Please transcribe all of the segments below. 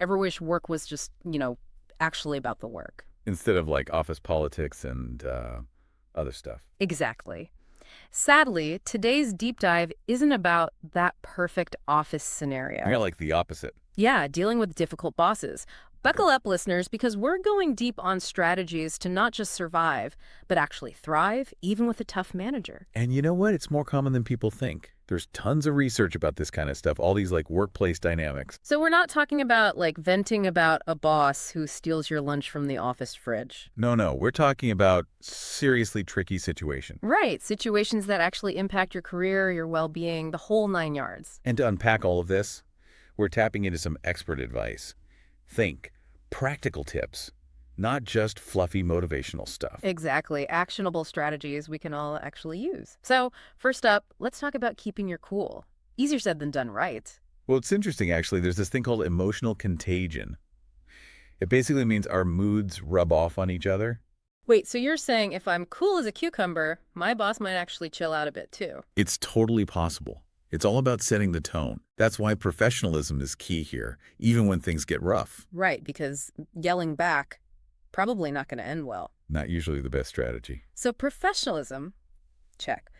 Ever wish work was just, actually about the work? Instead of like office politics and other stuff. Exactly. Sadly, today's deep dive isn't about that perfect office I got scenario. like the opposite. Yeah, dealing with difficult bosses. Okay. Buckle up, listeners, because we're going deep on strategies to not just survive, but actually thrive, even with a tough manager. And you know what? It's more common than people think. There's tons of research about this kind of stuff, all these like workplace dynamics. So we're not talking about like venting about a boss who steals your lunch from the office fridge. No, no, we're talking about seriously tricky situation. Right, situations that actually impact your career, your well-being, the whole 9 yards. And to unpack all of this, we're tapping into some expert advice. Think, practical tips, not just fluffy motivational stuff. Exactly, actionable strategies we can all actually use. So, first up, let's talk about keeping your cool. Easier said than done, right? Well, it's interesting actually. There's this thing called emotional contagion. It basically means our moods rub off on each other. Wait, so you're saying if I'm cool as a cucumber, my boss might actually chill out a bit too? It's totally possible. It's all about setting the tone. That's why professionalism is key here, even when things get rough. Right, because yelling back, probably not going to end well. Not usually the best strategy. So professionalism, check.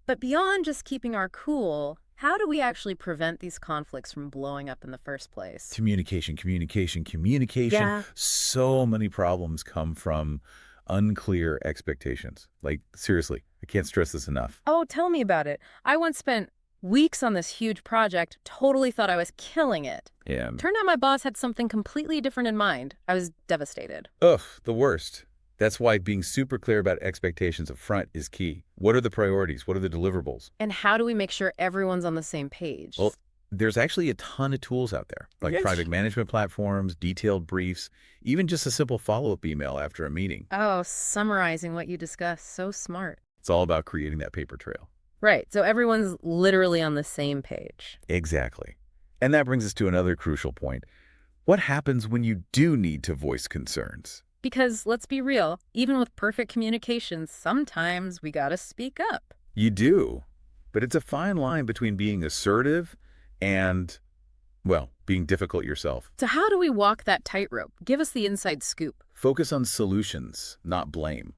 But beyond just keeping our cool, how do we actually prevent these conflicts from blowing up in the first place? Communication, communication, communication. Yeah. So many problems come from unclear expectations. Like, seriously, I can't stress this enough. Oh, tell me about it. I once spent weeks on this huge project, totally thought I was killing it. And, Turned out my boss had something completely different in mind. I was devastated. ugh, the worst. That's why being super clear about expectations up front is key. What are the priorities? What are the deliverables? And how do we make sure everyone's on the same page? Well, there's actually a ton of tools out there, like Yes. project management platforms, detailed briefs, even just a simple follow-up email after a meeting. Oh, summarizing what you discussed. So smart. It's all about creating that paper trail. Right, so everyone's literally on the same page. Exactly. And that brings us to another crucial point. What happens when you do need to voice concerns? Because let's be real, even with perfect communication, sometimes we gotta speak up. You do. But it's a fine line between being assertive and, well, being difficult yourself. So how do we walk that tightrope? Give us the inside scoop. Focus on solutions, not blame.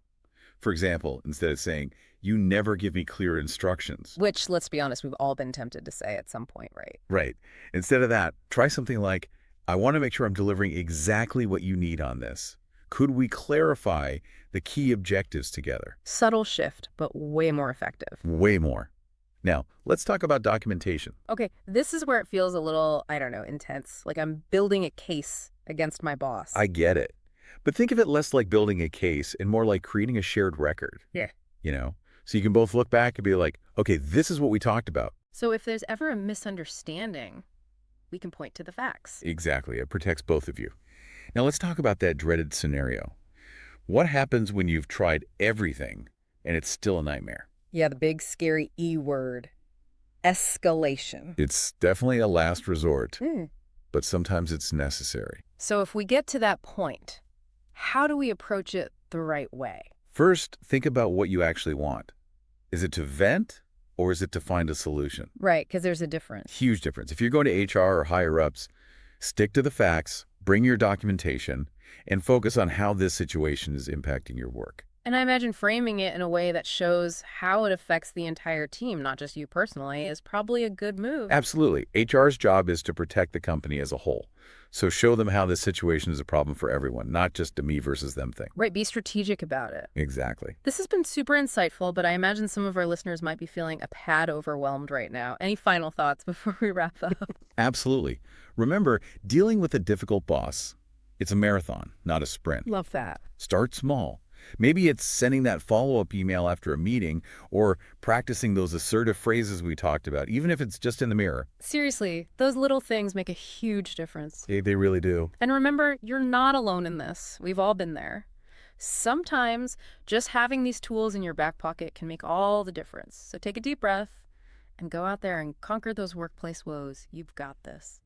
For example, instead of saying, you never give me clear instructions. Which, let's be honest, we've all been tempted to say at some point, right? Right. Instead of that, try something like, I want to make sure I'm delivering exactly what you need on this. Could we clarify the key objectives together? Subtle shift, but way more effective. Way more. Now, let's talk about documentation. Okay, this is where it feels a little, I don't know, intense. Like I'm building a case against my boss. I get it. But think of it less like building a case and more like creating a shared record. Yeah. You know? So you can both look back and be like, okay, this is what we talked about. So if there's ever a misunderstanding, we can point to the facts. Exactly. It protects both of you. Now let's talk about that dreaded scenario. What happens when you've tried everything and it's still a nightmare? Yeah, the big scary E word. Escalation. It's definitely a last resort, Mm. but sometimes it's necessary. So if we get to that point, how do we approach it the right way? First, think about what you actually want. Is it to vent or is it to find a solution? Right, because there's a difference. Huge difference. If you're going to HR or higher ups, stick to the facts, bring your documentation, and focus on how this situation is impacting your work. And I imagine framing it in a way that shows how it affects the entire team, not just you personally, is probably a good move. Absolutely. HR's job is to protect the company as a whole. So show them how this situation is a problem for everyone, not just a me versus them thing. Right, be strategic about it. Exactly. This has been super insightful, but I imagine some of our listeners might be feeling a tad overwhelmed right now. Any final thoughts before we wrap up? Absolutely. Remember, dealing with a difficult boss, it's a marathon, not a sprint. Love that. Start small. Maybe it's sending that follow-up email after a meeting or practicing those assertive phrases we talked about, even if it's just in the mirror. Seriously, those little things make a huge difference. They really do. And remember, you're not alone in this. We've all been there. Sometimes just having these tools in your back pocket can make all the difference. So take a deep breath and go out there and conquer those workplace woes. You've got this.